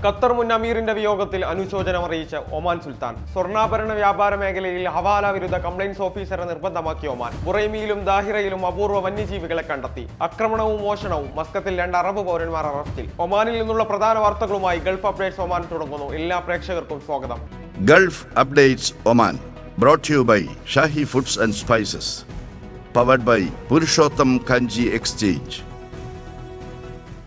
Qatar മുൻ അമീറിന്റെ വിയോഗത്തിൽ അനുശോചനം അറിയിച്ച ഒമാൻ സുൽത്താൻ. സ്വർണ്ണാഭരണ വ്യാപാര മേഖലയിൽ ഹവാല വിരുദ്ധ കംപ്ലയിൻസ് ഓഫീസറെ നിർബന്ധമാക്കി ഒമാൻ. ബുറൈമിയിലും ദാഹിറയിലും അപൂർവ വന്യജീവികളെ കണ്ടെത്തി. ആക്രമണവും മോഷണവും. മസ്കത്തിൽ 2 അറബ് പൗരന്മാർ അറസ്റ്റിൽ. ഒമാനിൽ നിന്നുള്ള പ്രധാന വാർത്തകളുമായി ഗൾഫ് അപ്ഡേറ്റ്സ് ഒമാൻ തുടങ്ങുന്നു. എല്ലാ പ്രേക്ഷകർക്കും സ്വാഗതം. Gulf updates Oman brought to you by Shahi Foods and Spices, powered by Purushottam Kanji Exchange.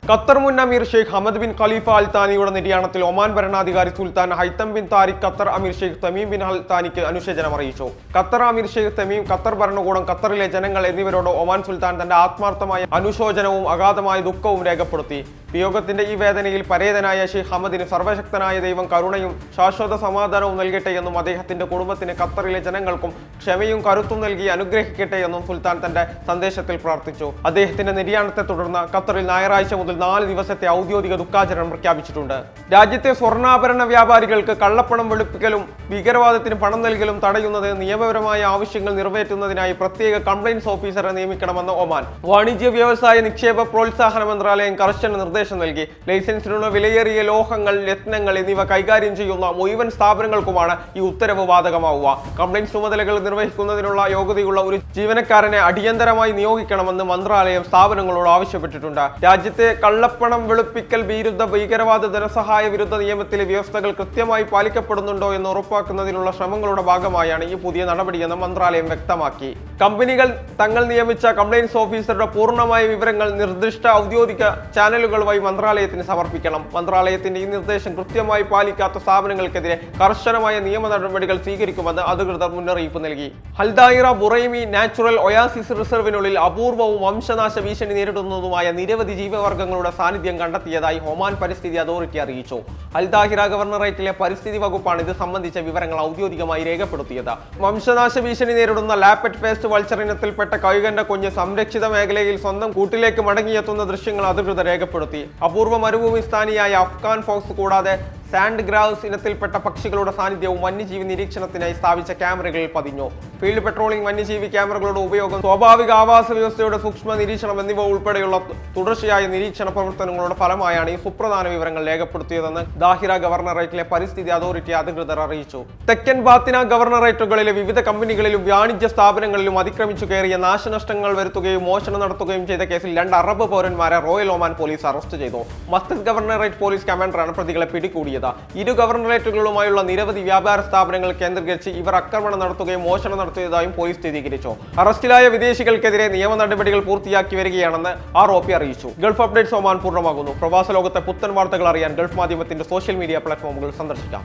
Qatar മുൻ അമീർ ഷെയ്ഖ് ഹമദ് ബിൻ ഖലീഫ അൽ താനിയുടെ നിര്യാണത്തിൽ ഒമാൻ ഭരണാധികാരി സുൽത്താൻ ഹൈത്തം ബിൻ താരിഖ് ഖത്തർ അമീർ ഷെയ്ഖ് തമീം ബിൻ അൽ താനിക്ക് അനുശോചനം അറിയിച്ചു. Qatar അമീർ Sheikh Tamim, Qatar ഭരണകൂടം, ഖത്തറിലെ ജനങ്ങൾ എന്നിവരോട് Oman സുൽത്താൻ തന്റെ ആത്മാർത്ഥമായ അനുശോചനവും അഗാധമായ ദുഃഖവും രേഖപ്പെടുത്തി. വിയോഗത്തിന്റെ ഈ വേദനയിൽ പരേതനായ ഷെയ്ഖ് ഹമദിന് സർവശക്തനായ ദൈവം കരുണയും ശാശ്വത സമാധാനവും നൽകട്ടെ എന്നും അദ്ദേഹത്തിന്റെ കുടുംബത്തിന് ഖത്തറിലെ ജനങ്ങൾക്കും ക്ഷമയും കരുത്തും നൽകി അനുഗ്രഹിക്കട്ടെ എന്നും സുൽത്താൻ തന്റെ സന്ദേശത്തിൽ പ്രാർത്ഥിച്ചു. അദ്ദേഹത്തിന്റെ നിര്യാണത്തെ തുടർന്ന് ഖത്തറിൽ ഞായറാഴ്ച മുതൽ 4 ദിവസത്തെ ഔദ്യോഗിക ദുഃഖാചരണം പ്രഖ്യാപിച്ചിട്ടുണ്ട്. രാജ്യത്തെ സ്വർണ്ണാഭരണ വ്യാപാരികൾക്ക് കള്ളപ്പണം വെളുപ്പിക്കലും ഭീകരവാദത്തിന് പണം നൽകലും തടയുന്നത് നിയമപരമായ ആവശ്യങ്ങൾ നിറവേറ്റുന്നതിനായി പ്രത്യേക കംപ്ലയിൻസ് ഓഫീസറെ നിയമിക്കണമെന്ന് ഒമാൻ വാണിജ്യ വ്യവസായ നിക്ഷേപ പ്രോത്സാഹന മന്ത്രാലയം കർശന നിർദ്ദേശം നൽകി. ലൈസൻസിനുള്ള വിലയേറിയ ലോഹങ്ങൾ, രത്നങ്ങൾ എന്നിവ കൈകാര്യം ചെയ്യുന്ന മുഴുവൻ സ്ഥാപനങ്ങൾക്കുമാണ് ഈ ഉത്തരവ് ബാധകമാവുക. കംപ്ലയിൻസ് ചുമതലകൾ നിർവഹിക്കുന്നതിനുള്ള യോഗ്യതയുള്ള ഒരു ജീവനക്കാരനെ അടിയന്തരമായി നിയോഗിക്കണമെന്ന് മന്ത്രാലയം സ്ഥാപനങ്ങളോട് ആവശ്യപ്പെട്ടിട്ടുണ്ട്. രാജ്യത്തെ കള്ളപ്പണം വെളുപ്പിക്കൽ വിരുദ്ധ ഭീകരവാദ ധനസഹായ വിരുദ്ധ നിയമത്തിലെ വ്യവസ്ഥകൾ കൃത്യമായി പാലിക്കപ്പെടുന്നുണ്ടോ എന്ന് ഉറപ്പാക്കുന്നതിനുള്ള ശ്രമങ്ങളുടെ ഭാഗമായാണ് ഈ പുതിയ നടപടിയെന്ന് മന്ത്രാലയം വ്യക്തമാക്കി. കമ്പനികൾ തങ്ങൾ നിയമിച്ച കംപ്ലയിൻസ് ഓഫീസറുടെ പൂർണ്ണമായ വിവരങ്ങൾ നിർദ്ദിഷ്ട ഔദ്യോഗിക ചാനലുകൾ വഴി മന്ത്രാലയത്തിന് സമർപ്പിക്കണം. മന്ത്രാലയത്തിന്റെ ഈ നിർദ്ദേശം കൃത്യമായി പാലിക്കാത്ത സ്ഥാപനങ്ങൾക്കെതിരെ കർശനമായ നിയമ നടപടികൾ സ്വീകരിക്കുമെന്ന് അധികൃതർ മുന്നറിയിപ്പ് നൽകി. അൽദായിറ ബുറൈമി നാച്ചുറൽ ഒയാസിസ് റിസർവിനുള്ളിൽ അപൂർവവും വംശനാശ ഭീഷണി നേരിടുന്നതുമായ നിരവധി ജീവവർഗങ്ങളുടെ സാന്നിധ്യം കണ്ടെത്തിയതായി ഒമാൻ പരിസ്ഥിതി അതോറിറ്റി അറിയിച്ചു. അൽദാഹിറ ഗവർണറേറ്റിലെ പരിസ്ഥിതി വകുപ്പാണ് ഇത് സംബന്ധിച്ച വിവരങ്ങൾ ഔദ്യോഗികമായി രേഖപ്പെടുത്തിയത്. വംശനാശ ഭീഷണി നേരിടുന്ന ലാപ്പറ്റ് ഫേസ്റ്റ് വൾച്ചർ ഇനത്തിൽപ്പെട്ട കഴുകന്റെ കുഞ്ഞ് സംരക്ഷിത മേഖലയിൽ സ്വന്തം കൂട്ടിലേക്ക് മടങ്ങിയെത്തുന്ന ദൃശ്യങ്ങൾ അധികൃതർ രേഖപ്പെടുത്തി. അപൂർവ മരുഭൂമി സ്ഥാനിയായ അഫ്ഗാൻ ഫോക്സ് കൂടാതെ സാൻഡ് ഗ്രൗസ് ഇനത്തിൽപ്പെട്ട പക്ഷികളുടെ സാന്നിധ്യവും വന്യജീവി നിരീക്ഷണത്തിനായി സ്ഥാപിച്ച ക്യാമറകളിൽ പതിഞ്ഞു. ഫീൽഡ് പെട്രോളിംഗ്, വന്യജീവി ക്യാമറകളുടെ ഉപയോഗം, സ്വാഭാവിക ആവാസ വ്യവസ്ഥയുടെ സൂക്ഷ്മ നിരീക്ഷണം എന്നിവ ഉൾപ്പെടെയുള്ള തുടർച്ചയായ നിരീക്ഷണ പ്രവർത്തനങ്ങളുടെ ഫലമായാണ് ഈ സുപ്രധാന വിവരങ്ങൾ രേഖപ്പെടുത്തിയതെന്ന് ദാഹിറ ഗവർണറേറ്റിലെ പരിസ്ഥിതി അതോറിറ്റി അധികൃതർ അറിയിച്ചു. തെക്കൻ ബാത്തിന ഗവർണറേറ്റുകളിലെ വിവിധ കമ്പനികളിലും വാണിജ്യ സ്ഥാപനങ്ങളിലും അതിക്രമിച്ചു കയറിയ നാശനഷ്ടങ്ങൾ വരുത്തുകയും മോഷണം നടത്തുകയും ചെയ്ത കേസിൽ 2 അറബ് പൗരന്മാരെ റോയൽ ഒമാൻ പോലീസ് അറസ്റ്റ് ചെയ്തു. മസ്കത്ത് ഗവർണറേറ്റ് പോലീസ് കമാൻഡറാണ് പ്രതികളെ പിടികൂടിയത്. ഇരു ഗവർണറേറ്റുകളുമായുള്ള നിരവധി വ്യാപാര സ്ഥാപനങ്ങൾ കേന്ദ്രീകരിച്ച് ഇവർ ആക്രമണം നടത്തുകയും മോഷണം നടത്തിയതായും പോലീസ് സ്ഥിരീകരിച്ചു. അറസ്റ്റിലായ വിദേശികൾക്കെതിരെ നിയമ നടപടികൾ പൂർത്തിയാക്കി വരികയാണെന്ന് ROP അറിയിച്ചു. ഗൾഫ് അപ്ഡേറ്റ്സ് ഒമാൻ പൂർണ്ണമാകുന്നു. പ്രവാസ ലോകത്തെ പുത്തൻ വാർത്തകൾ അറിയാൻ ഗൾഫ് മാധ്യമത്തിന്റെ സോഷ്യൽ മീഡിയ പ്ലാറ്റ്ഫോമുകൾ സന്ദർശിക്കാം.